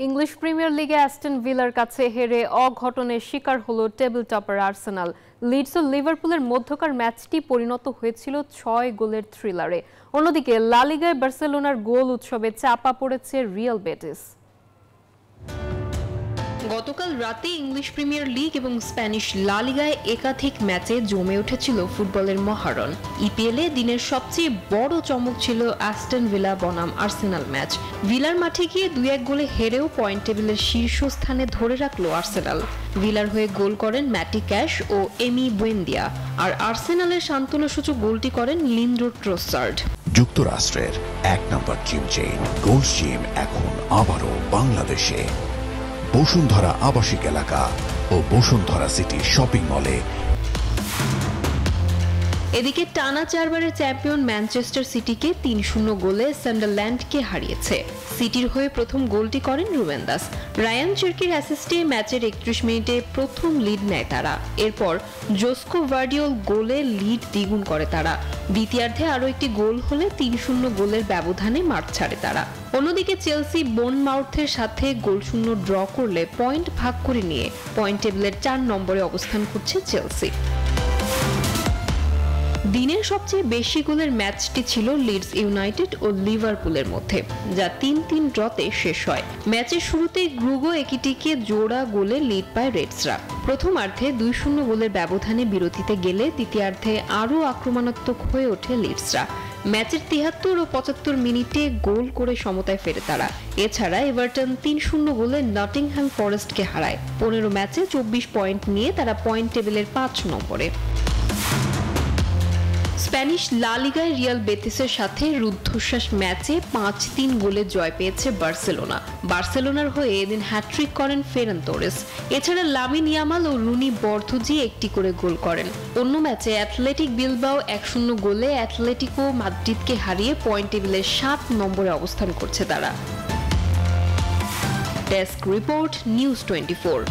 English premier লিগে Aston ভিলার কাছে হেরে অঘটনের শিকার হলো টেবিল টপার আর্সেনাল। লিডস ও লিভারপুলের মধ্যকার ম্যাচটি পরিণত হয়েছিল ৬ গোলের থ্রিলারে। অন্যদিকে লা লিগায় বার্সেলোনার গোল উৎসবে চাপা পড়েছে রিয়াল বেটিস। গতকাল রাতে ইংলিশ প্রিমিয়ার লিগ এবং স্প্যানিশ লা লিগায় একাধিক ম্যাচে জমে উঠেছিল ফুটবলের মহারণ। ইপিএলে দিনের সবচেয়ে বড় চমক ছিল অ্যাস্টন ভিলা বনাম আর্সেনাল ম্যাচ। ভিলার মাঠে গিয়ে ২-১ গোলে হেরেও পয়েন্ট টেবিলের শীর্ষস্থানে ধরে রাখল আর্সেনাল। ভিলার হয়ে গোল করেন ম্যাটি ক্যাশ ও এমি বুয়েন্দিয়া, আর আর্সেনালের সান্ত্বনাসূচক গোলটি করেন লিন্ড্রো ট্রোসার্ড। যুক্তরাষ্ট্রের ১ নম্বর জিম চেইন গোল্ড জিম এখন আবারও বাংলাদেশে। বসুন্ধরা আবাসিক এলাকা ও বসুন্ধরা সিটি শপিং মলে। এদিকে টানা ৪ বারের চ্যাম্পিয়ন ম্যানচেস্টার সিটিকে ৩-০ গোলে সান্ডারল্যান্ডকে হারিয়েছে। সিটির হয়ে প্রথম গোলটি করেন রুবেন দাস। রায়ান চেরকির অ্যাসিস্টে ম্যাচের ৩১ মিনিটে প্রথম লিড নেয় তারা। এরপর জোস্কো ভার্ডিওল গোলে লিড দ্বিগুণ করে তারা। দ্বিতীয়ার্ধে আরও একটি গোল হলে ৩-০ গোলের ব্যবধানে মাঠ ছাড়ে তারা। অন্যদিকে চেলসি বোর্নমাউথের সাথে গোলশূন্য ড্র করলে পয়েন্ট ভাগ করে নিয়ে পয়েন্ট টেবিলের ৪ নম্বরে অবস্থান করছে চেলসি। দিনের সবচেয়ে বেশি গোলের ম্যাচটি ছিল লিডস ইউনাইটেড ও লিভারপুলের মধ্যে, যা ৩-৩ ড্রতে শেষ হয়। ম্যাচের শুরুতেই গ্রুগো একিটিকে জোড়া গোলে লিড পায় রেডসরা। প্রথমার্ধে ২-০ গোলের ব্যবধানে বিরতিতে গেলে দ্বিতীয়ার্ধে আরও আক্রমণাত্মক হয়ে ওঠে লিডসরা। ম্যাচের ৭৩ ও ৭৫ মিনিটে গোল করে সমতায় ফেরে তারা। এছাড়া এভারটন ৩-০ গোলে নটিংহ্যাম ফরেস্টকে হারায়। ১৫ ম্যাচে ২৪ পয়েন্ট নিয়ে তারা পয়েন্ট টেবিলের ৫ নম্বরে। স্প্যানিশ লা লিগায় রিয়াল বেটিসের সাথে রুদ্ধশ্বাস ম্যাচে ৫-৩ গোলে জয় পেয়েছে বার্সেলোনা। বার্সেলোনার হয়ে এদিন হ্যাট্রিক করেন ফেরান তোরেস। এছাড়া লামিন ইয়ামাল ও রুনি বর্ধজি একটি করে গোল করেন। অন্য ম্যাচে অ্যাথলেটিক বিলবাও ১-০ গোলে অ্যাথলেটিকো মাদ্রিদকে হারিয়ে পয়েন্ট টেবিলের ৭ নম্বরে অবস্থান করছে তারা। Desk report, news 24।